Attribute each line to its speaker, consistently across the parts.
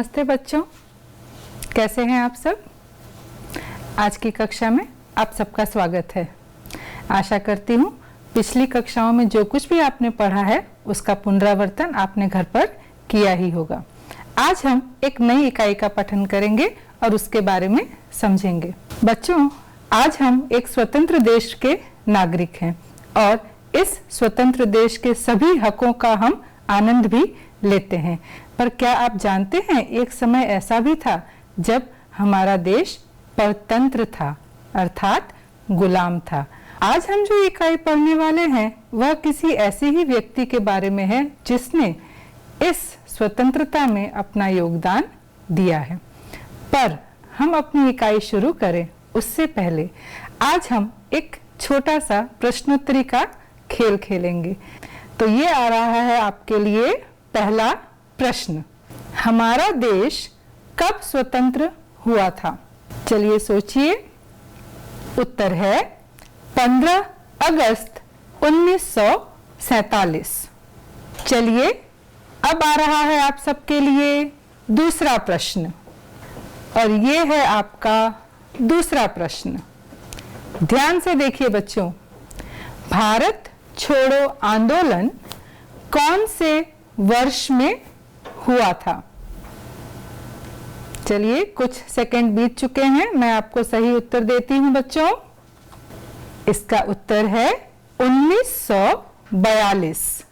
Speaker 1: नमस्ते बच्चों, कैसे हैं आप सब। आज की कक्षा में आप सबका स्वागत है। आशा करती हूँ पिछली कक्षाओं में जो कुछ भी आपने पढ़ा है उसका पुनरावर्तन आपने घर पर किया ही होगा। आज हम एक नई इकाई का पठन करेंगे और उसके बारे में समझेंगे। बच्चों, आज हम एक स्वतंत्र देश के नागरिक हैं और इस स्वतंत्र देश के सभी हकों का हम आनंद भी लेते हैं। पर क्या आप जानते हैं एक समय ऐसा भी था जब हमारा देश परतंत्र था, अर्थात गुलाम था। आज हम जो इकाई पढ़ने वाले हैं वह किसी ऐसे ही व्यक्ति के बारे में है जिसने इस स्वतंत्रता में अपना योगदान दिया है। पर हम अपनी इकाई शुरू करें उससे पहले आज हम एक छोटा सा प्रश्नोत्तरी का खेल खेलेंगे। तो ये आ रहा है आपके लिए पहला प्रश्न। हमारा देश कब स्वतंत्र हुआ था? चलिए सोचिए। उत्तर है 15 अगस्त 1947। चलिए अब आ रहा है आप सबके लिए दूसरा प्रश्न और ये है आपका दूसरा प्रश्न। ध्यान से देखिए बच्चों, भारत छोड़ो आंदोलन कौन से वर्ष में हुआ था? चलिए कुछ सेकंड बीत चुके हैं, मैं आपको सही उत्तर देती हूं बच्चों। इसका उत्तर है 1942।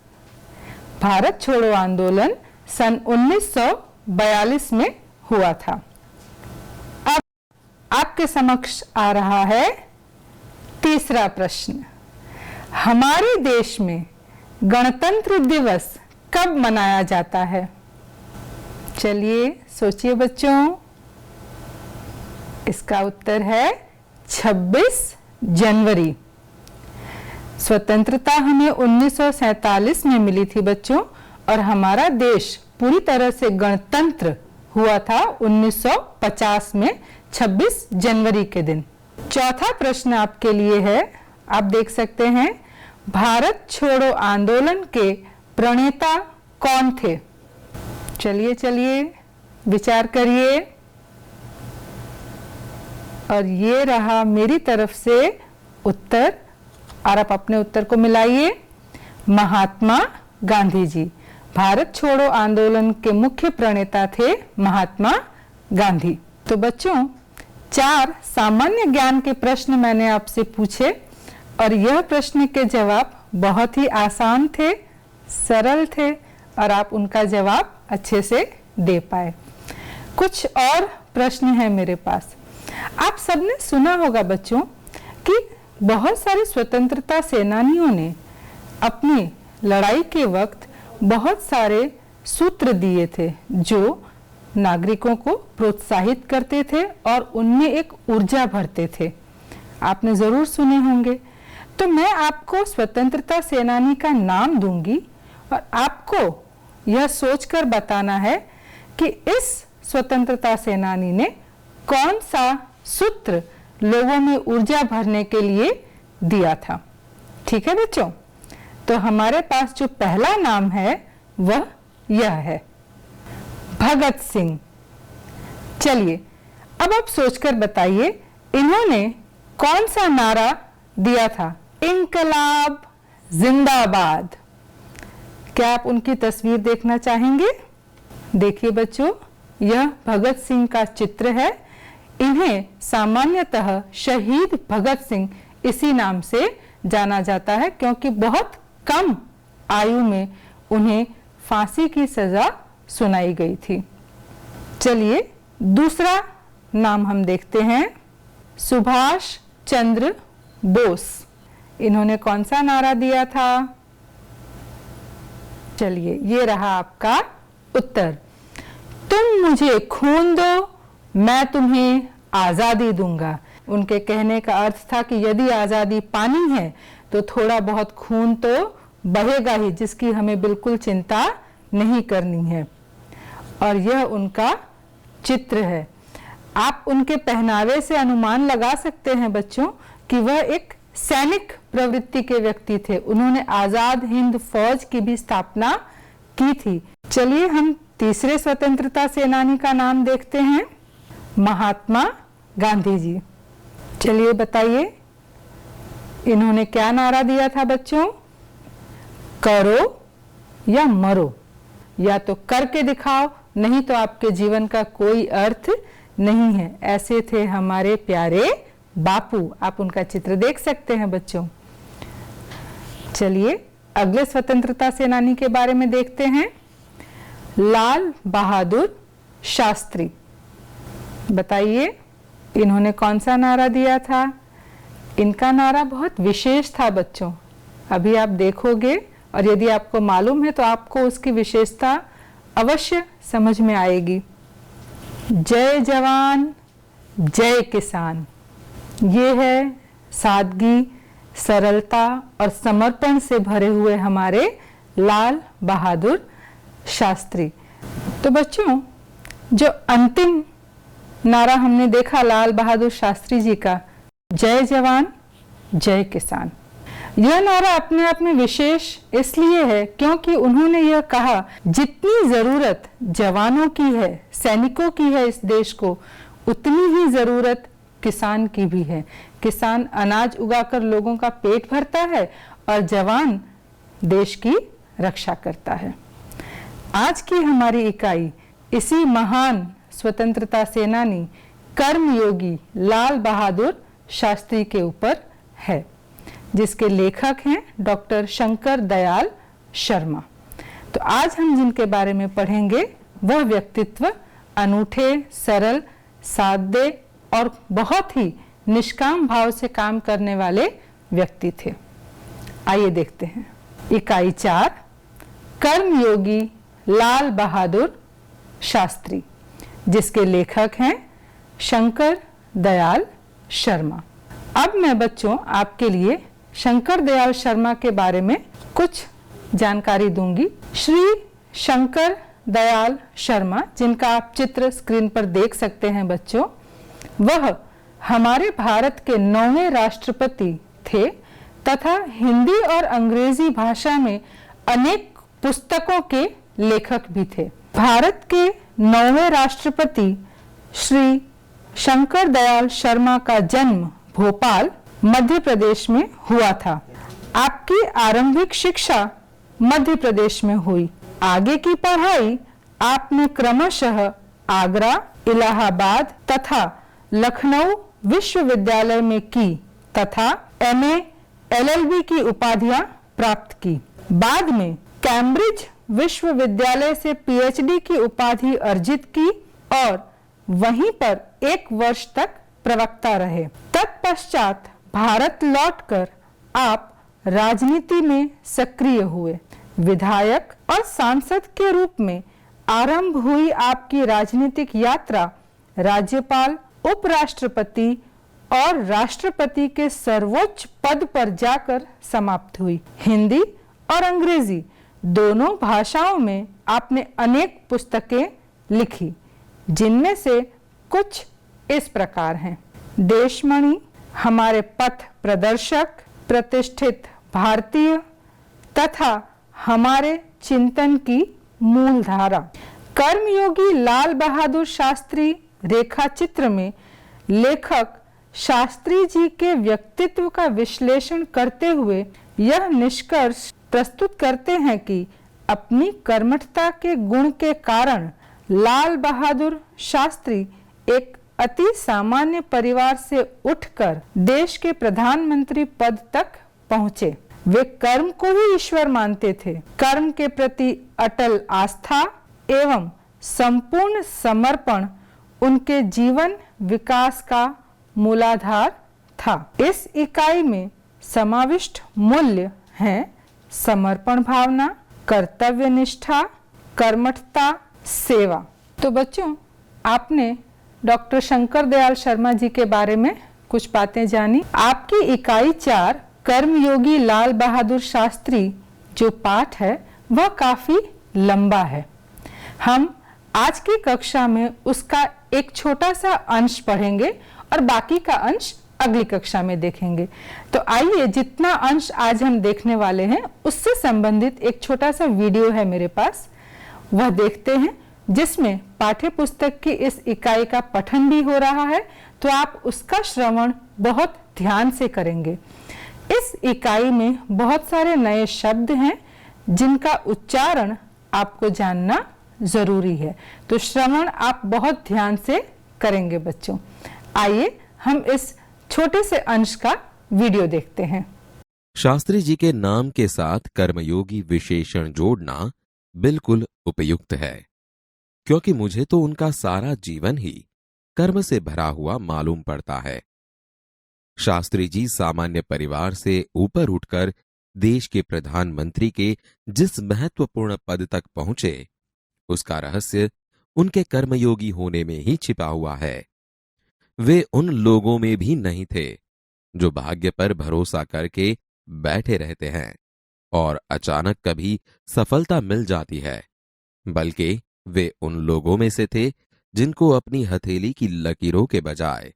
Speaker 1: भारत छोड़ो आंदोलन सन 1942 में हुआ था। अब आपके समक्ष आ रहा है तीसरा प्रश्न। हमारे देश में गणतंत्र दिवस कब मनाया जाता है? चलिए सोचिए बच्चों। इसका उत्तर है 26 जनवरी। स्वतंत्रता हमें 1947 में मिली थी बच्चों और हमारा देश पूरी तरह से गणतंत्र हुआ था 1950 में 26 जनवरी के दिन। चौथा प्रश्न आपके लिए है, आप देख सकते हैं, भारत छोड़ो आंदोलन के प्रणेता कौन थे? चलिए चलिए विचार करिए। और ये रहा मेरी तरफ से उत्तर और आप अपने उत्तर को मिलाइए। महात्मा गांधी जी। भारत छोड़ो आंदोलन के मुख्य प्रणेता थे महात्मा गांधी। तो बच्चों, 4 सामान्य ज्ञान के प्रश्न मैंने आपसे पूछे और यह प्रश्न के जवाब बहुत ही आसान थे, सरल थे और आप उनका जवाब अच्छे से दे पाए। कुछ और प्रश्न हैं मेरे पास। आप सबने सुना होगा बच्चों कि बहुत सारे स्वतंत्रता सेनानियों ने अपनी लड़ाई के वक्त बहुत सारे सूत्र दिए थे जो नागरिकों को प्रोत्साहित करते थे और उनमें एक ऊर्जा भरते थे। आपने जरूर सुने होंगे। तो मैं आपको स्वतंत्रता सेनानी का नाम दूंगी और आपको यह सोचकर बताना है कि इस स्वतंत्रता सेनानी ने कौन सा सूत्र लोगों में ऊर्जा भरने के लिए दिया था। ठीक है बच्चों? तो हमारे पास जो पहला नाम है वह यह है भगत सिंह। चलिए अब आप सोचकर बताइए इन्होंने कौन सा नारा दिया था? इंकलाब जिंदाबाद। क्या आप उनकी तस्वीर देखना चाहेंगे? देखिए बच्चों, यह भगत सिंह का चित्र है। इन्हें सामान्यतः शहीद भगत सिंह इसी नाम से जाना जाता है क्योंकि बहुत कम आयु में उन्हें फांसी की सजा सुनाई गई थी। चलिए दूसरा नाम हम देखते हैं, सुभाष चंद्र बोस। इन्होंने कौन सा नारा दिया था? चलिए ये रहा आपका उत्तर। तुम मुझे खून दो, मैं तुम्हें आजादी दूंगा। उनके कहने का अर्थ था कि यदि आजादी पानी है तो थोड़ा बहुत खून तो बहेगा ही, जिसकी हमें बिल्कुल चिंता नहीं करनी है। और यह उनका चित्र है। आप उनके पहनावे से अनुमान लगा सकते हैं बच्चों कि वह एक सैनिक प्रवृत्ति के व्यक्ति थे। उन्होंने आजाद हिंद फौज की भी स्थापना की थी। चलिए हम तीसरे स्वतंत्रता सेनानी का नाम देखते हैं, महात्मा गांधी जी। चलिए बताइए, इन्होंने क्या नारा दिया था बच्चों? करो या मरो, या तो करके दिखाओ, नहीं तो आपके जीवन का कोई अर्थ नहीं है। ऐसे थे हमारे प्यारे बापू। आप उनका चित्र देख सकते हैं बच्चों। चलिए अगले स्वतंत्रता सेनानी के बारे में देखते हैं, लाल बहादुर शास्त्री। बताइए इन्होंने कौन सा नारा दिया था? इनका नारा बहुत विशेष था बच्चों, अभी आप देखोगे और यदि आपको मालूम है तो आपको उसकी विशेषता अवश्य समझ में आएगी। जय जवान जय किसान। ये है सादगी, सरलता और समर्पण से भरे हुए हमारे लाल बहादुर शास्त्री। तो बच्चों, जो अंतिम नारा हमने देखा लाल बहादुर शास्त्री जी का, जय जवान जय किसान, यह नारा अपने आप में विशेष इसलिए है क्योंकि उन्होंने यह कहा, जितनी जरूरत जवानों की है, सैनिकों की है इस देश को, उतनी ही जरूरत किसान की भी है। किसान अनाज उगाकर लोगों का पेट भरता है और जवान देश की रक्षा करता है। आज की हमारी इकाई इसी महान स्वतंत्रता सेनानी कर्मयोगी लाल बहादुर शास्त्री के ऊपर है, जिसके लेखक हैं डॉक्टर शंकर दयाल शर्मा। तो आज हम जिनके बारे में पढ़ेंगे वह व्यक्तित्व अनूठे, सरल, सादे और बहुत ही निष्काम भाव से काम करने वाले व्यक्ति थे। आइए देखते हैं इकाई 4, कर्मयोगी लाल बहादुर शास्त्री, जिसके लेखक हैं शंकर दयाल शर्मा। अब मैं बच्चों आपके लिए शंकर दयाल शर्मा के बारे में कुछ जानकारी दूंगी। श्री शंकर दयाल शर्मा, जिनका आप चित्र स्क्रीन पर देख सकते हैं बच्चों, वह हमारे भारत के 9वें राष्ट्रपति थे तथा हिंदी और अंग्रेजी भाषा में अनेक पुस्तकों के लेखक भी थे। भारत के 9वें राष्ट्रपति श्री शंकर दयाल शर्मा का जन्म भोपाल, मध्य प्रदेश में हुआ था। आपकी आरंभिक शिक्षा मध्य प्रदेश में हुई। आगे की पढ़ाई आपने क्रमशः आगरा, इलाहाबाद तथा लखनऊ विश्वविद्यालय में की तथा MA, LLB की उपाधियां प्राप्त की। बाद में कैम्ब्रिज विश्वविद्यालय से PhD की उपाधि अर्जित की और वहीं पर 1 वर्ष तक प्रवक्ता रहे। तत्पश्चात भारत लौटकर आप राजनीति में सक्रिय हुए। विधायक और सांसद के रूप में आरंभ हुई आपकी राजनीतिक यात्रा राज्यपाल, उपराष्ट्रपति और राष्ट्रपति के सर्वोच्च पद पर जाकर समाप्त हुई। हिंदी और अंग्रेजी दोनों भाषाओं में आपने अनेक पुस्तकें लिखी, जिनमें से कुछ इस प्रकार हैं। देशमणि, हमारे पथ प्रदर्शक, प्रतिष्ठित भारतीय तथा हमारे चिंतन की मूलधारा। कर्मयोगी लाल बहादुर शास्त्री रेखा चित्र में लेखक शास्त्री जी के व्यक्तित्व का विश्लेषण करते हुए यह निष्कर्ष प्रस्तुत करते हैं कि अपनी कर्मठता के गुण के कारण लाल बहादुर शास्त्री एक अति सामान्य परिवार से उठकर देश के प्रधानमंत्री पद तक पहुंचे। वे कर्म को ही ईश्वर मानते थे। कर्म के प्रति अटल आस्था एवं संपूर्ण समर्पण उनके जीवन विकास का मूलाधार था। इस इकाई में समाविष्ट मूल्य हैं समर्पण भावना, कर्तव्य निष्ठा, कर्मठता, सेवा। तो बच्चों, आपने डॉक्टर शंकर दयाल शर्मा जी के बारे में कुछ बातें जानी। आपकी इकाई 4 कर्मयोगी लाल बहादुर शास्त्री जो पाठ है वह काफी लंबा है। हम आज की कक्षा में उसका एक छोटा सा अंश पढ़ेंगे और बाकी का अंश अगली कक्षा में देखेंगे। तो आइए, जितना अंश आज हम देखने वाले हैं उससे संबंधित एक छोटा सा वीडियो है मेरे पास, वह देखते हैं, जिसमें पाठ्य पुस्तक की इस इकाई का पठन भी हो रहा है, तो आप उसका श्रवण बहुत ध्यान से करेंगे। इस इकाई में बहुत सारे नए शब्द हैं जिनका उच्चारण आपको जानना जरूरी है, तो श्रवण आप बहुत ध्यान से करेंगे बच्चों। आइए हम इस छोटे से अंश का वीडियो देखते हैं।
Speaker 2: शास्त्री जी के नाम के साथ कर्मयोगी विशेषण जोड़ना बिल्कुल उपयुक्त है, क्योंकि मुझे तो उनका सारा जीवन ही कर्म से भरा हुआ मालूम पड़ता है। शास्त्री जी सामान्य परिवार से ऊपर उठकर देश के प्रधानमंत्री के जिस महत्वपूर्ण पद तक पहुंचे, उसका रहस्य उनके कर्मयोगी होने में ही छिपा हुआ है। वे उन लोगों में भी नहीं थे जो भाग्य पर भरोसा करके बैठे रहते हैं और अचानक कभी सफलता मिल जाती है, बल्कि वे उन लोगों में से थे जिनको अपनी हथेली की लकीरों के बजाय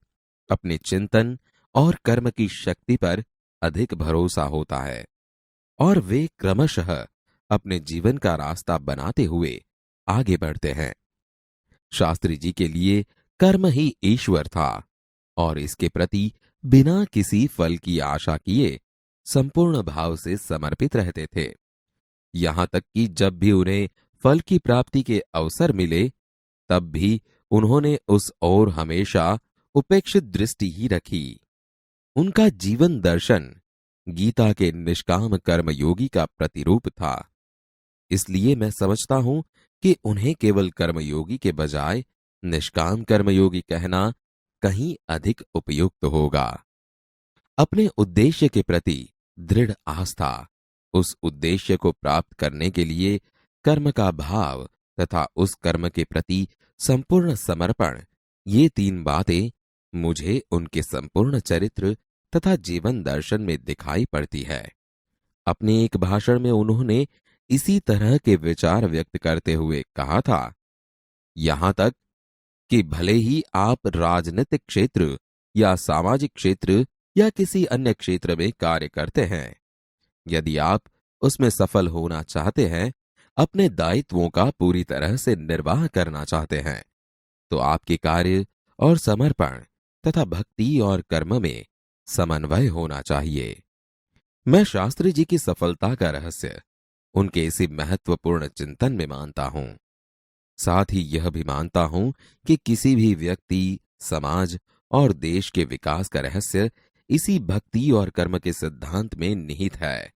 Speaker 2: अपने चिंतन और कर्म की शक्ति पर अधिक भरोसा होता है, और वे क्रमशः अपने जीवन का रास्ता बनाते हुए आगे बढ़ते हैं। शास्त्री जी के लिए कर्म ही ईश्वर था और इसके प्रति बिना किसी फल की आशा किए संपूर्ण भाव से समर्पित रहते थे। यहां तक कि जब भी उन्हें फल की प्राप्ति के अवसर मिले, तब भी उन्होंने उस ओर हमेशा उपेक्षित दृष्टि ही रखी। उनका जीवन दर्शन गीता के निष्काम कर्मयोगी का प्रतिरूप था। इसलिए मैं समझता हूं कि उन्हें केवल कर्मयोगी के बजाय निष्काम कर्मयोगी कहना कहीं अधिक उपयुक्त होगा। अपने उद्देश्य के प्रति दृढ़ आस्था, उस उद्देश्य को प्राप्त करने के लिए कर्म का भाव तथा उस कर्म के प्रति संपूर्ण समर्पण, ये तीन बातें मुझे उनके संपूर्ण चरित्र तथा जीवन दर्शन में दिखाई पड़ती है। अपने एक भाषण में उन्होंने इसी तरह के विचार व्यक्त करते हुए कहा था, यहां तक कि भले ही आप राजनीतिक क्षेत्र या सामाजिक क्षेत्र या किसी अन्य क्षेत्र में कार्य करते हैं, यदि आप उसमें सफल होना चाहते हैं, अपने दायित्वों का पूरी तरह से निर्वाह करना चाहते हैं, तो आपके कार्य और समर्पण तथा भक्ति और कर्म में समन्वय होना चाहिए। मैं शास्त्री जी की सफलता का रहस्य उनके इसी महत्वपूर्ण चिंतन में मानता हूं। साथ ही यह भी मानता हूं कि किसी भी व्यक्ति, समाज और देश के विकास का रहस्य इसी भक्ति और कर्म के सिद्धांत में निहित है।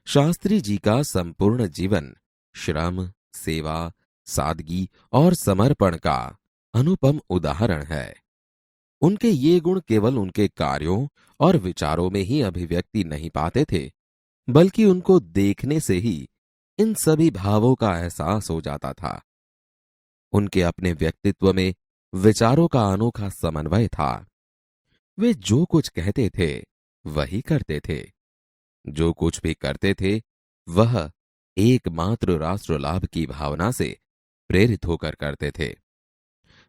Speaker 2: शास्त्री जी का संपूर्ण जीवन श्रम, सेवा, सादगी और समर्पण का अनुपम उदाहरण है। उनके ये गुण केवल उनके कार्यों और विचारों में ही अभिव्यक्ति नहीं पाते थे, बल्कि उनको देखने से ही इन सभी भावों का एहसास हो जाता था। उनके अपने व्यक्तित्व में विचारों का अनोखा समन्वय था। वे जो कुछ कहते थे वही करते थे। जो कुछ भी करते थे वह एकमात्र राष्ट्र लाभ की भावना से प्रेरित होकर करते थे।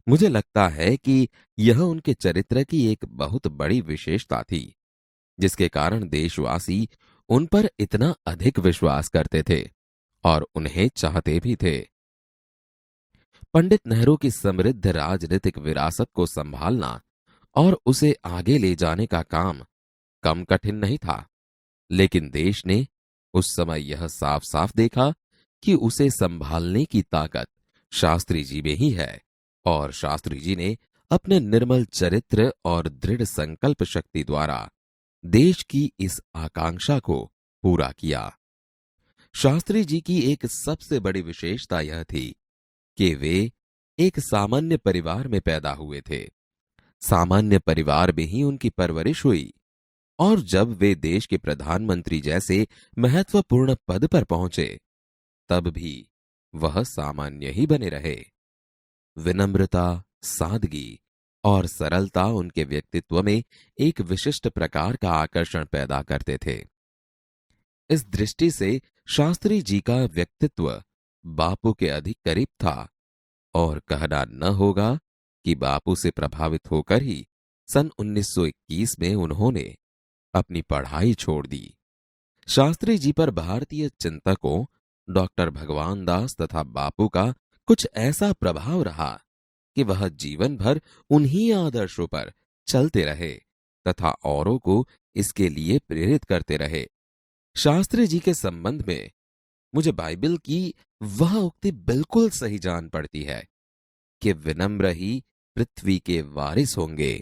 Speaker 2: मुझे लगता है कि यह उनके चरित्र की एक बहुत बड़ी विशेषता थी, जिसके कारण देशवासी उन पर इतना अधिक विश्वास करते थे और उन्हें चाहते भी थे। पंडित नेहरू की समृद्ध राजनीतिक विरासत को संभालना और उसे आगे ले जाने का काम कम कठिन नहीं था, लेकिन देश ने उस समय यह साफ साफ देखा कि उसे संभालने की ताकत शास्त्री जी में ही है, और शास्त्री जी ने अपने निर्मल चरित्र और दृढ़ संकल्प शक्ति द्वारा देश की इस आकांक्षा को पूरा किया। शास्त्री जी की एक सबसे बड़ी विशेषता यह थी कि वे एक सामान्य परिवार में पैदा हुए थे। सामान्य परिवार में ही उनकी परवरिश हुई, और जब वे देश के प्रधानमंत्री जैसे महत्वपूर्ण पद पर पहुंचे, तब भी वह सामान्य ही बने रहे। विनम्रता, सादगी और सरलता उनके व्यक्तित्व में एक विशिष्ट प्रकार का आकर्षण पैदा करते थे। इस दृष्टि से शास्त्री जी का व्यक्तित्व बापू के अधिक करीब था, और कहना न होगा कि बापू से प्रभावित होकर ही सन 1921 में उन्होंने अपनी पढ़ाई छोड़ दी। शास्त्री जी पर भारतीय चिंतकों डॉक्टर भगवान दास तथा बापू का कुछ ऐसा प्रभाव रहा कि वह जीवन भर उन्हीं आदर्शों पर चलते रहे तथा औरों को इसके लिए प्रेरित करते रहे। शास्त्री जी के संबंध में मुझे बाइबल की वह उक्ति बिल्कुल सही जान पड़ती है कि विनम्र ही पृथ्वी के वारिस होंगे।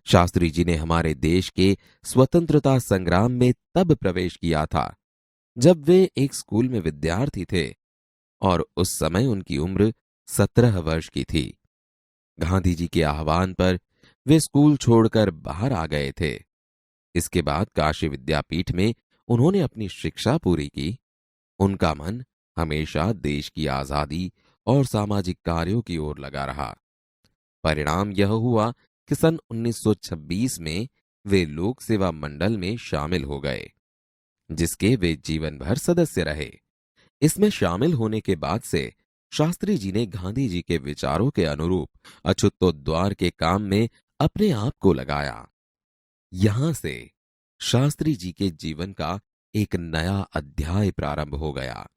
Speaker 2: शास्त्री जी ने हमारे देश के स्वतंत्रता संग्राम में तब प्रवेश किया था जब वे एक स्कूल में विद्यार्थी थे और उस समय उनकी उम्र 17 वर्ष की थी। गांधी जी के आह्वान पर वे स्कूल छोड़कर बाहर आ गए थे। इसके बाद काशी विद्यापीठ में उन्होंने अपनी शिक्षा पूरी की। उनका मन हमेशा देश की आजादी और सामाजिक कार्यों की ओर लगा रहा। परिणाम यह हुआ कि सन 1926 में वे लोक सेवा मंडल में शामिल हो गए, जिसके वे जीवन भर सदस्य रहे। इसमें शामिल होने के बाद से शास्त्री जी ने गांधी जी के विचारों के अनुरूप अछूतोद्वार के काम में अपने आप को लगाया। यहां से शास्त्री जी के जीवन का एक नया अध्याय प्रारंभ हो गया।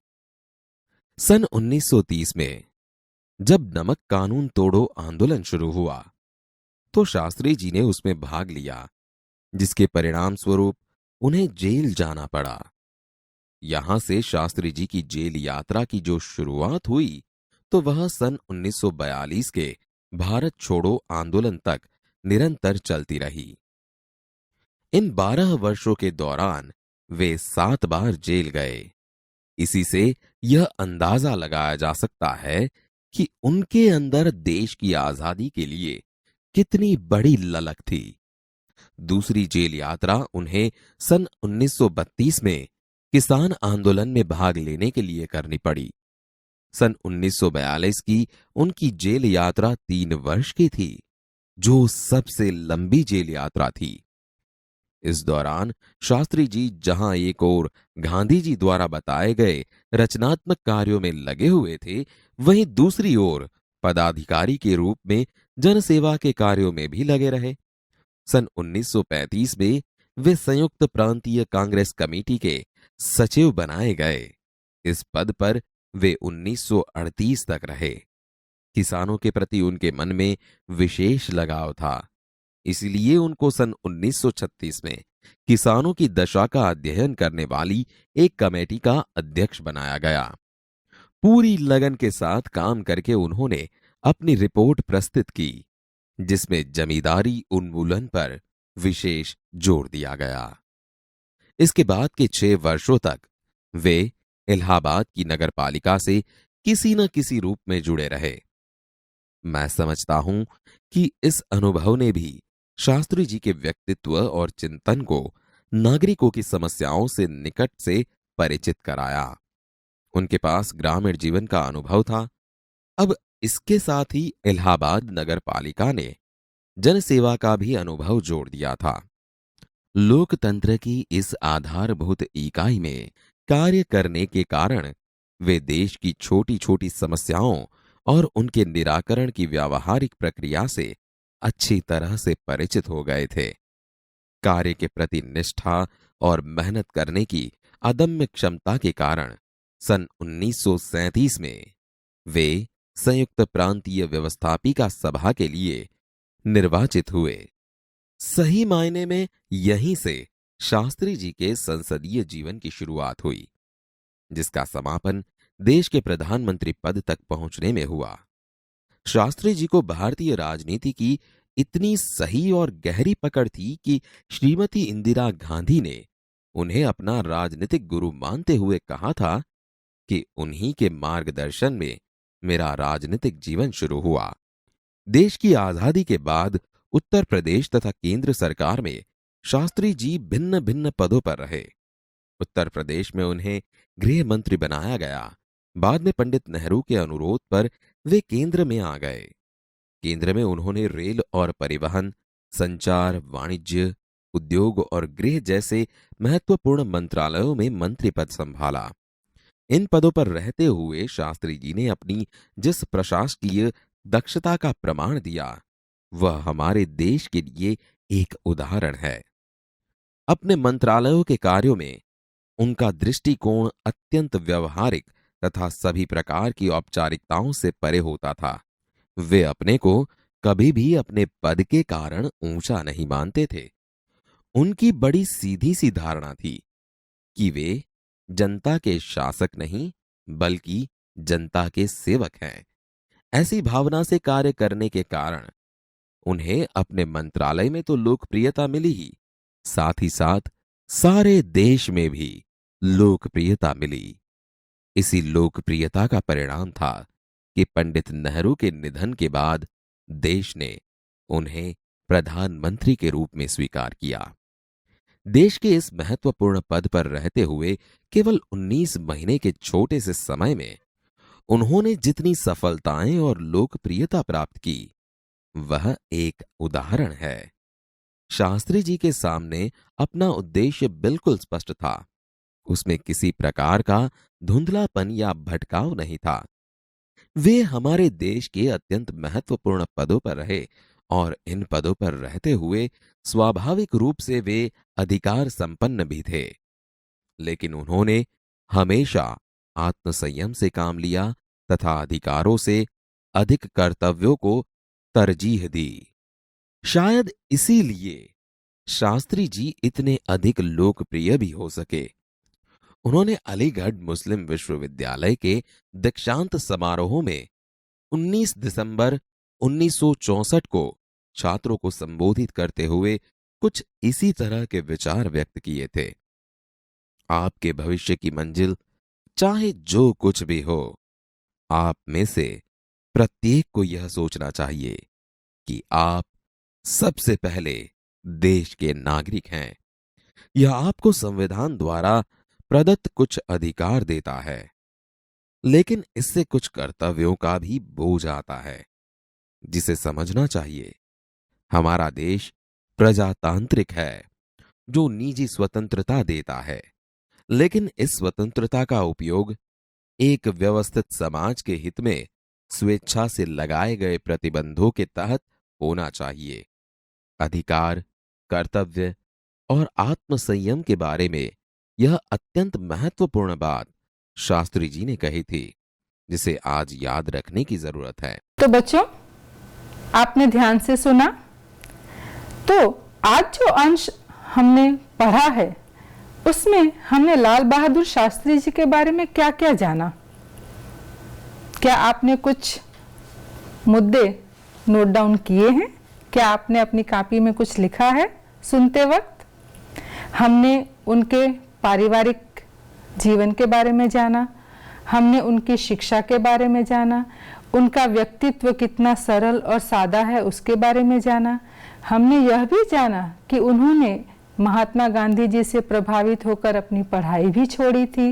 Speaker 2: सन 1930 में जब नमक कानून तोड़ो आंदोलन शुरू हुआ तो शास्त्री जी ने उसमें भाग लिया, जिसके परिणाम स्वरूप उन्हें जेल जाना पड़ा। यहां से शास्त्री जी की जेल यात्रा की जो शुरुआत हुई तो वह सन 1942 के भारत छोड़ो आंदोलन तक निरंतर चलती रही। इन 12 वर्षों के दौरान वे 7 बार जेल गए। इसी से यह अंदाजा लगाया जा सकता है कि उनके अंदर देश की आजादी के लिए कितनी बड़ी ललक थी। दूसरी जेल यात्रा उन्हें सन 1932 में किसान आंदोलन में भाग लेने के लिए करनी पड़ी। सन 1942 की उनकी जेल यात्रा 3 वर्ष की थी, जो सबसे लंबी जेल यात्रा थी। इस दौरान शास्त्री जी जहां एक ओर गांधी जी द्वारा बताए गए रचनात्मक कार्यों में लगे हुए थे, वहीं दूसरी ओर पदाधिकारी के रूप में जनसेवा के कार्यों में भी लगे रहे। सन 1935 में वे संयुक्त प्रांतीय कांग्रेस कमेटी के सचिव बनाए गए। इस पद पर वे 1938 तक रहे। किसानों के प्रति उनके मन में विशेष लगाव था, इसलिए उनको सन 1936 में किसानों की दशा का अध्ययन करने वाली एक कमेटी का अध्यक्ष बनाया गया। पूरी लगन के साथ काम करके उन्होंने अपनी रिपोर्ट प्रस्तुत की, जिसमें जमींदारी उन्मूलन पर विशेष जोर दिया गया। इसके बाद के 6 वर्षों तक वे इलाहाबाद की नगरपालिका से किसी न किसी रूप में जुड़े रहे। मैं समझता हूं कि इस अनुभव ने भी शास्त्री जी के व्यक्तित्व और चिंतन को नागरिकों की समस्याओं से निकट से परिचित कराया। उनके पास ग्रामीण जीवन का अनुभव था। अब इसके साथ ही इलाहाबाद नगरपालिका ने जनसेवा का भी अनुभव जोड़ दिया था। लोकतंत्र की इस आधारभूत इकाई में कार्य करने के कारण वे देश की छोटी छोटी समस्याओं और उनके निराकरण की व्यावहारिक प्रक्रिया से अच्छी तरह से परिचित हो गए थे। कार्य के प्रति निष्ठा और मेहनत करने की अदम्य क्षमता के कारण सन 1937 में वे संयुक्त प्रांतीय व्यवस्थापिका सभा के लिए निर्वाचित हुए। सही मायने में यहीं से शास्त्री जी के संसदीय जीवन की शुरुआत हुई, जिसका समापन देश के प्रधानमंत्री पद तक पहुंचने में हुआ। शास्त्री जी को भारतीय राजनीति की इतनी सही और गहरी पकड़ थी कि श्रीमती इंदिरा गांधी ने उन्हें अपना राजनीतिक गुरु मानते हुए कहा था कि उन्हीं के मार्गदर्शन में मेरा राजनीतिक जीवन शुरू हुआ। देश की आजादी के बाद उत्तर प्रदेश तथा केंद्र सरकार में शास्त्री जी भिन्न भिन्न पदों पर रहे। उत्तर प्रदेश में उन्हें गृह मंत्री बनाया गया। बाद में पंडित नेहरू के अनुरोध पर वे केंद्र में आ गए। केंद्र में उन्होंने रेल और परिवहन, संचार, वाणिज्य, उद्योग और गृह जैसे महत्वपूर्ण मंत्रालयों में मंत्री पद संभाला। इन पदों पर रहते हुए शास्त्री जी ने अपनी जिस प्रशासकीय दक्षता का प्रमाण दिया, वह हमारे देश के लिए एक उदाहरण है। अपने मंत्रालयों के कार्यों में उनका दृष्टिकोण अत्यंत व्यवहारिक तथा सभी प्रकार की औपचारिकताओं से परे होता था। वे अपने को कभी भी अपने पद के कारण ऊंचा नहीं मानते थे। उनकी बड़ी सीधी सी धारणा थी कि वे जनता के शासक नहीं बल्कि जनता के सेवक हैं। ऐसी भावना से कार्य करने के कारण उन्हें अपने मंत्रालय में तो लोकप्रियता मिली ही, साथ ही साथ सारे देश में भी लोकप्रियता मिली। इसी लोकप्रियता का परिणाम था कि पंडित नेहरू के निधन के बाद देश ने उन्हें प्रधानमंत्री के रूप में स्वीकार किया। देश के इस महत्वपूर्ण पद पर रहते हुए केवल 19 महीने के छोटे से समय में उन्होंने जितनी सफलताएं और लोकप्रियता प्राप्त की, वह एक उदाहरण है। शास्त्री जी के सामने अपना उद्देश्य बिल्कुल स्पष्ट था। उसमें किसी प्रकार का धुंधलापन या भटकाव नहीं था। वे हमारे देश के अत्यंत महत्वपूर्ण पदों पर रहे और इन पदों पर रहते हुए स्वाभाविक रूप से वे अधिकार संपन्न भी थे, लेकिन उन्होंने हमेशा आत्मसंयम से काम लिया तथा अधिकारों से अधिक कर्तव्यों को तरजीह दी। शायद इसीलिए शास्त्री जी इतने अधिक लोकप्रिय भी हो सके। उन्होंने अलीगढ़ मुस्लिम विश्वविद्यालय के दीक्षांत समारोह में 19 दिसंबर 1964 को छात्रों को संबोधित करते हुए कुछ इसी तरह के विचार व्यक्त किए थे। आपके भविष्य की मंजिल चाहे जो कुछ भी हो, आप में से प्रत्येक को यह सोचना चाहिए कि आप सबसे पहले देश के नागरिक हैं। यह आपको संविधान द्वारा प्रदत्त कुछ अधिकार देता है, लेकिन इससे कुछ कर्तव्यों का भी बोझ आता है, जिसे समझना चाहिए। हमारा देश प्रजातांत्रिक है, जो निजी स्वतंत्रता देता है, लेकिन इस स्वतंत्रता का उपयोग एक व्यवस्थित समाज के हित में स्वेच्छा से लगाए गए प्रतिबंधों के तहत होना चाहिए। अधिकार, कर्तव्य और आत्मसंयम के बारे में यह अत्यंत महत्वपूर्ण बात शास्त्री जी ने कही थी, जिसे आज याद रखने की जरूरत है।
Speaker 1: तो बच्चों, आपने ध्यान से सुना। तो आज जो अंश हमने पढ़ा है, उसमें हमने लाल बहादुर शास्त्री जी के बारे में क्या क्या जाना? क्या आपने कुछ मुद्दे नोट डाउन किए हैं? क्या आपने अपनी कॉपी में कुछ लिखा है सुनते वक्त? हमने उनके पारिवारिक जीवन के बारे में जाना, हमने उनकी शिक्षा के बारे में जाना, उनका व्यक्तित्व कितना सरल और सादा है उसके बारे में जाना। हमने यह भी जाना कि उन्होंने महात्मा गांधी जी से प्रभावित होकर अपनी पढ़ाई भी छोड़ी थी।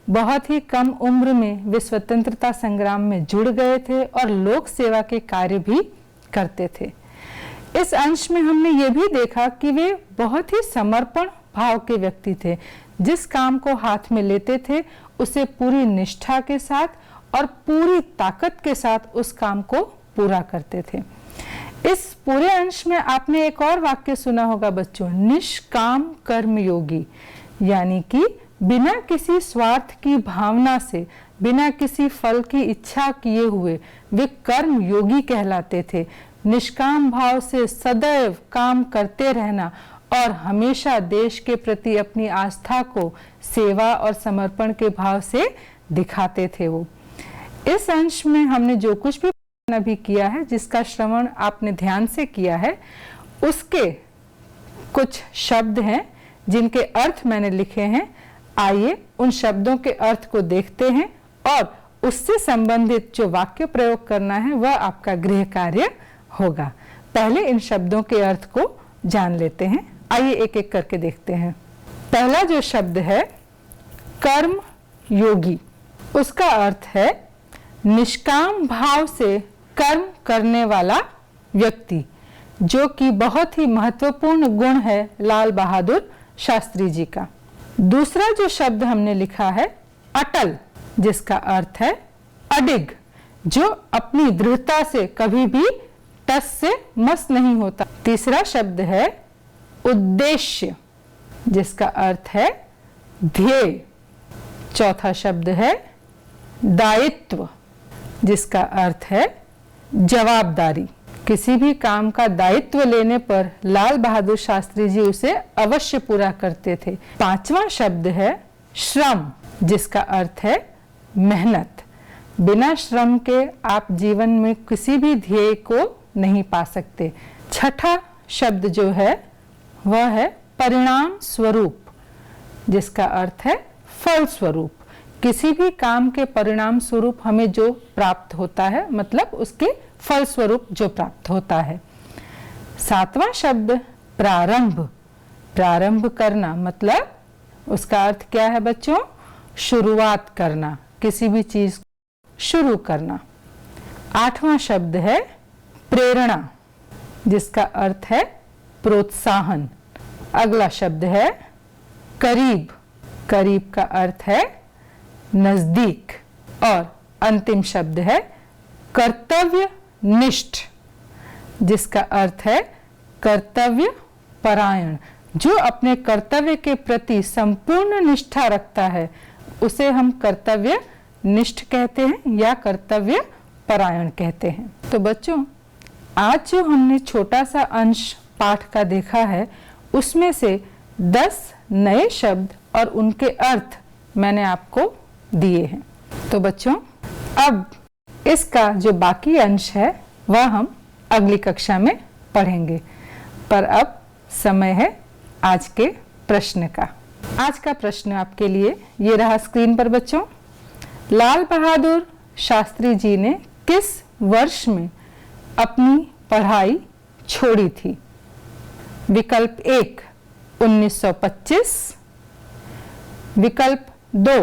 Speaker 1: बहुत ही कम उम्र में वे स्वतंत्रता संग्राम में जुड़ गए थे और लोक सेवा के कार्य भी करते थे। इस अंश में हमने ये भी देखा कि वे बहुत ही समर्पण भाव के व्यक्ति थे। जिस काम को हाथ में लेते थे उसे पूरी निष्ठा के साथ और पूरी ताकत के साथ उस काम को पूरा करते थे। इस पूरे अंश में आपने एक और वाक्य सुना होगा बच्चों, निष्काम कर्मयोगी, यानी कि बिना किसी स्वार्थ की भावना से, बिना किसी फल की इच्छा किए हुए वे कर्म योगी कहलाते थे। निष्काम भाव से सदैव काम करते रहना और हमेशा देश के प्रति अपनी आस्था को सेवा और समर्पण के भाव से दिखाते थे वो। इस अंश में हमने जो कुछ भी भी किया है, जिसका श्रवण आपने ध्यान से किया है, उसके कुछ शब्द हैं जिनके अर्थ मैंने लिखे हैं। आइए उन शब्दों के अर्थ को देखते हैं और उससे संबंधित जो वाक्य प्रयोग करना है वह आपका गृह कार्य होगा। पहले इन शब्दों के अर्थ को जान लेते हैं। आइए एक एक करके देखते हैं। पहला जो शब्द है कर्म योगी, उसका अर्थ है निष्काम भाव से कर्म करने वाला व्यक्ति, जो कि बहुत ही महत्वपूर्ण गुण है लाल बहादुर शास्त्री जी का। दूसरा जो शब्द हमने लिखा है अटल, जिसका अर्थ है अडिग, जो अपनी दृढ़ता से कभी भी टस से मस नहीं होता। तीसरा शब्द है उद्देश्य, जिसका अर्थ है ध्येय। चौथा शब्द है दायित्व, जिसका अर्थ है जवाबदारी। किसी भी काम का दायित्व लेने पर लाल बहादुर शास्त्री जी उसे अवश्य पूरा करते थे। पांचवा शब्द है श्रम, जिसका अर्थ है मेहनत। बिना श्रम के आप जीवन में किसी भी ध्येय को नहीं पा सकते। छठा शब्द जो है वह है परिणाम स्वरूप, जिसका अर्थ है फल स्वरूप। किसी भी काम के परिणाम स्वरूप हमें जो प्राप्त होता है, मतलब उसके फल स्वरूप जो प्राप्त होता है। सातवां शब्द प्रारंभ, प्रारंभ करना, मतलब उसका अर्थ क्या है बच्चों? शुरुआत करना, किसी भी चीज शुरू करना। आठवां शब्द है प्रेरणा, जिसका अर्थ है प्रोत्साहन। अगला शब्द है करीब, करीब का अर्थ है नजदीक। और अंतिम शब्द है कर्तव्य निष्ठ, जिसका अर्थ है कर्तव्य परायण। जो अपने कर्तव्य के प्रति संपूर्ण निष्ठा रखता है उसे हम कर्तव्य निष्ठ कहते हैं या कर्तव्य परायण कहते हैं। तो बच्चों, आज जो हमने छोटा सा अंश पाठ का देखा है उसमें से 10 नए शब्द और उनके अर्थ मैंने आपको दिए हैं। तो बच्चों, अब इसका जो बाकी अंश है वह हम अगली कक्षा में पढ़ेंगे। पर अब समय है आज के प्रश्न का। आज का प्रश्न आपके लिए ये रहा स्क्रीन पर बच्चों। लाल बहादुर शास्त्री जी ने किस वर्ष में अपनी पढ़ाई छोड़ी थी? विकल्प 1 1925, विकल्प 2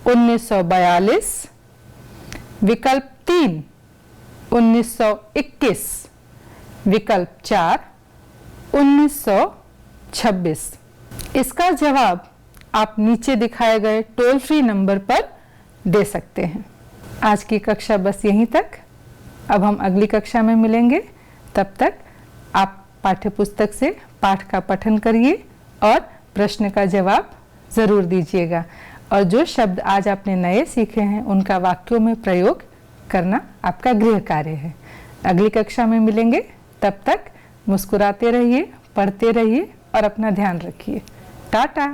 Speaker 1: 1942, विकल्प 3 1921, विकल्प 4 1926। इसका जवाब आप नीचे दिखाए गए टोल फ्री नंबर पर दे सकते हैं। आज की कक्षा बस यहीं तक। अब हम अगली कक्षा में मिलेंगे। तब तक आप पाठ्यपुस्तक से पाठ का पठन करिए और प्रश्न का जवाब ज़रूर दीजिएगा। और जो शब्द आज आपने नए सीखे हैं उनका वाक्यों में प्रयोग करना आपका गृह कार्य है। अगली कक्षा में मिलेंगे। तब तक मुस्कुराते रहिए, पढ़ते रहिए और अपना ध्यान रखिए। टाटा।